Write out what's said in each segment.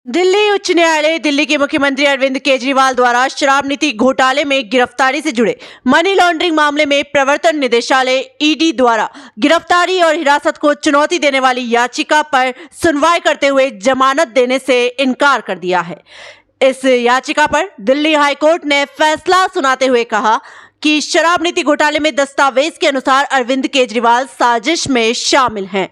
दिल्ली उच्च न्यायालय दिल्ली के मुख्यमंत्री अरविंद केजरीवाल द्वारा शराब नीति घोटाले में गिरफ्तारी से जुड़े मनी लॉन्ड्रिंग मामले में प्रवर्तन निदेशालय ईडी द्वारा गिरफ्तारी और हिरासत को चुनौती देने वाली याचिका पर सुनवाई करते हुए जमानत देने से इनकार कर दिया है। इस याचिका पर दिल्ली हाईकोर्ट ने फैसला सुनाते हुए कहा कि शराब नीति घोटाले में दस्तावेज के अनुसार अरविंद केजरीवाल साजिश में शामिल हैं।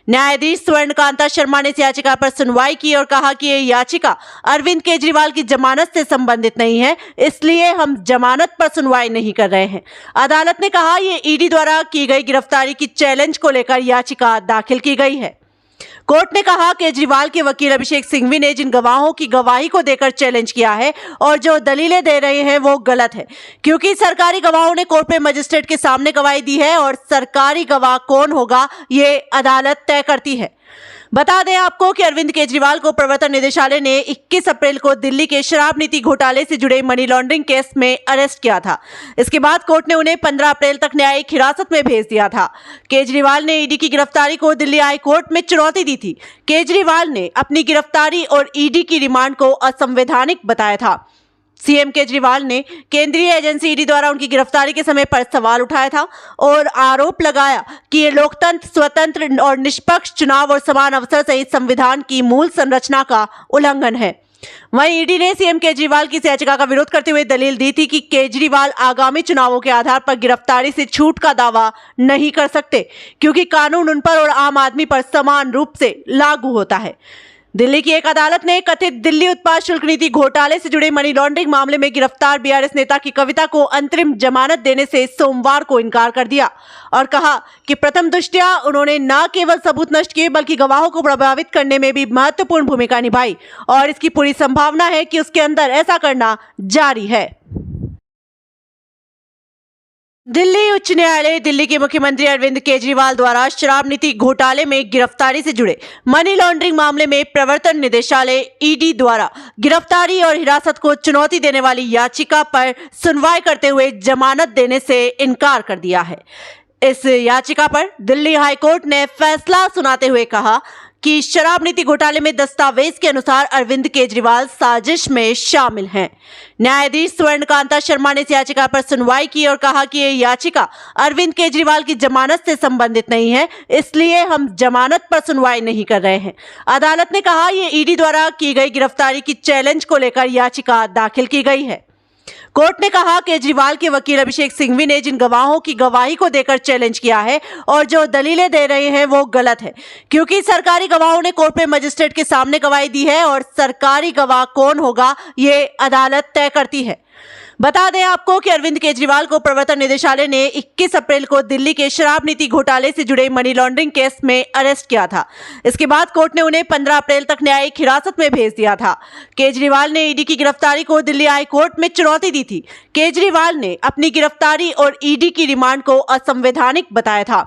न्यायाधीश स्वर्णकांता शर्मा ने इस याचिका पर सुनवाई की और कहा कि यह याचिका अरविंद केजरीवाल की जमानत से संबंधित नहीं है, इसलिए हम जमानत पर सुनवाई नहीं कर रहे हैं। अदालत ने कहा यह ईडी द्वारा की गई गिरफ्तारी की चैलेंज को लेकर याचिका दाखिल की गई है। कोर्ट ने कहा केजरीवाल के वकील अभिषेक सिंघवी ने जिन गवाहों की गवाही को देकर चैलेंज किया है और जो दलीलें दे रहे हैं वो गलत है, क्योंकि सरकारी गवाहों ने कोर्ट में मजिस्ट्रेट के सामने गवाही दी है और सरकारी गवाह कौन होगा ये अदालत तय करती है। बता दें आपको कि अरविंद केजरीवाल को प्रवर्तन निदेशालय ने 21 अप्रैल को दिल्ली के शराब नीति घोटाले से जुड़े मनी लॉन्ड्रिंग केस में अरेस्ट किया था। इसके बाद कोर्ट ने उन्हें 15 अप्रैल तक न्यायिक हिरासत में भेज दिया था। केजरीवाल ने ईडी की गिरफ्तारी को दिल्ली हाई कोर्ट में चुनौती दी थी। केजरीवाल ने अपनी गिरफ्तारी और ईडी की रिमांड को असंवैधानिक बताया था। सीएम केजरीवाल ने केंद्रीय एजेंसी ईडी द्वारा उनकी गिरफ्तारी के समय पर सवाल उठाया था और आरोप लगाया कि ये लोकतंत्र, स्वतंत्र और निष्पक्ष चुनाव और समान अवसर सहित संविधान की मूल संरचना का उल्लंघन है। वहीं ईडी ने सीएम केजरीवाल की याचिका का विरोध करते हुए दलील दी थी कि केजरीवाल आगामी चुनावों के आधार पर गिरफ्तारी से छूट का दावा नहीं कर सकते, क्योंकि कानून उन पर और आम आदमी पर समान रूप से लागू होता है। दिल्ली की एक अदालत ने कथित दिल्ली उत्पाद शुल्क नीति घोटाले से जुड़े मनी लॉन्ड्रिंग मामले में गिरफ्तार बीआरएस नेता की कविता को अंतरिम जमानत देने से सोमवार को इनकार कर दिया और कहा कि प्रथम दृष्टया उन्होंने न केवल सबूत नष्ट किए बल्कि गवाहों को प्रभावित करने में भी महत्वपूर्ण भूमिका निभाई और इसकी पूरी संभावना है कि उसके अंदर ऐसा करना जारी है। दिल्ली उच्च न्यायालय दिल्ली के मुख्यमंत्री अरविंद केजरीवाल द्वारा शराब नीति घोटाले में गिरफ्तारी से जुड़े मनी लॉन्ड्रिंग मामले में प्रवर्तन निदेशालय ईडी द्वारा गिरफ्तारी और हिरासत को चुनौती देने वाली याचिका पर सुनवाई करते हुए जमानत देने से इनकार कर दिया है। इस याचिका पर दिल्ली हाईकोर्ट ने फैसला सुनाते हुए कहा कि शराब नीति घोटाले में दस्तावेज के अनुसार अरविंद केजरीवाल साजिश में शामिल हैं। न्यायाधीश स्वर्णकांता शर्मा ने इस याचिका पर सुनवाई की और कहा कि यह याचिका अरविंद केजरीवाल की जमानत से संबंधित नहीं है, इसलिए हम जमानत पर सुनवाई नहीं कर रहे हैं। अदालत ने कहा यह ईडी द्वारा की गई गिरफ्तारी की चैलेंज को लेकर याचिका दाखिल की गई है। कोर्ट ने कहा केजरीवाल के वकील अभिषेक सिंघवी ने जिन गवाहों की गवाही को देकर चैलेंज किया है और जो दलीलें दे रहे हैं वो गलत है, क्योंकि सरकारी गवाहों ने कोर्ट में मजिस्ट्रेट के सामने गवाही दी है और सरकारी गवाह कौन होगा ये अदालत तय करती है। बता दें आपको कि अरविंद केजरीवाल को प्रवर्तन निदेशालय ने 21 अप्रैल को दिल्ली के शराब नीति घोटाले से जुड़े मनी लॉन्ड्रिंग केस में अरेस्ट किया था। इसके बाद कोर्ट ने उन्हें 15 अप्रैल तक न्यायिक हिरासत में भेज दिया था। केजरीवाल ने ईडी की गिरफ्तारी को दिल्ली हाई कोर्ट में चुनौती दी थी। केजरीवाल ने अपनी गिरफ्तारी और ईडी की रिमांड को असंवैधानिक बताया था।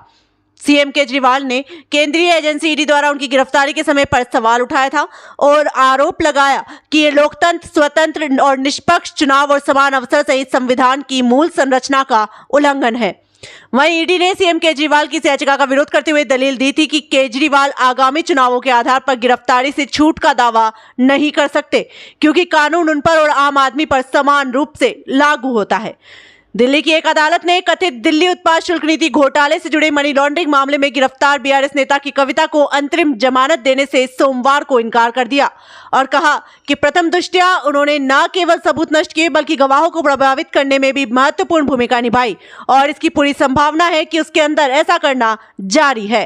सीएम केजरीवाल ने केंद्रीय एजेंसी ईडी द्वारा उनकी गिरफ्तारी के समय पर सवाल उठाया था और आरोप लगाया कि ये लोकतंत्र, स्वतंत्र और निष्पक्ष चुनाव और समान अवसर सहित संविधान की मूल संरचना का उल्लंघन है। वहीं ईडी ने सीएम केजरीवाल की याचिका का विरोध करते हुए दलील दी थी कि केजरीवाल आगामी चुनावों के आधार पर गिरफ्तारी से छूट का दावा नहीं कर सकते, क्योंकि कानून उन पर और आम आदमी पर समान रूप से लागू होता है। दिल्ली की एक अदालत ने कथित दिल्ली उत्पाद शुल्क नीति घोटाले से जुड़े मनी लॉन्ड्रिंग मामले में गिरफ्तार बीआरएस नेता की कविता को अंतरिम जमानत देने से सोमवार को इनकार कर दिया और कहा कि प्रथम दृष्टया उन्होंने न केवल सबूत नष्ट किए बल्कि गवाहों को प्रभावित करने में भी महत्वपूर्ण भूमिका निभाई और इसकी पूरी संभावना है कि उसके अंदर ऐसा करना जारी है।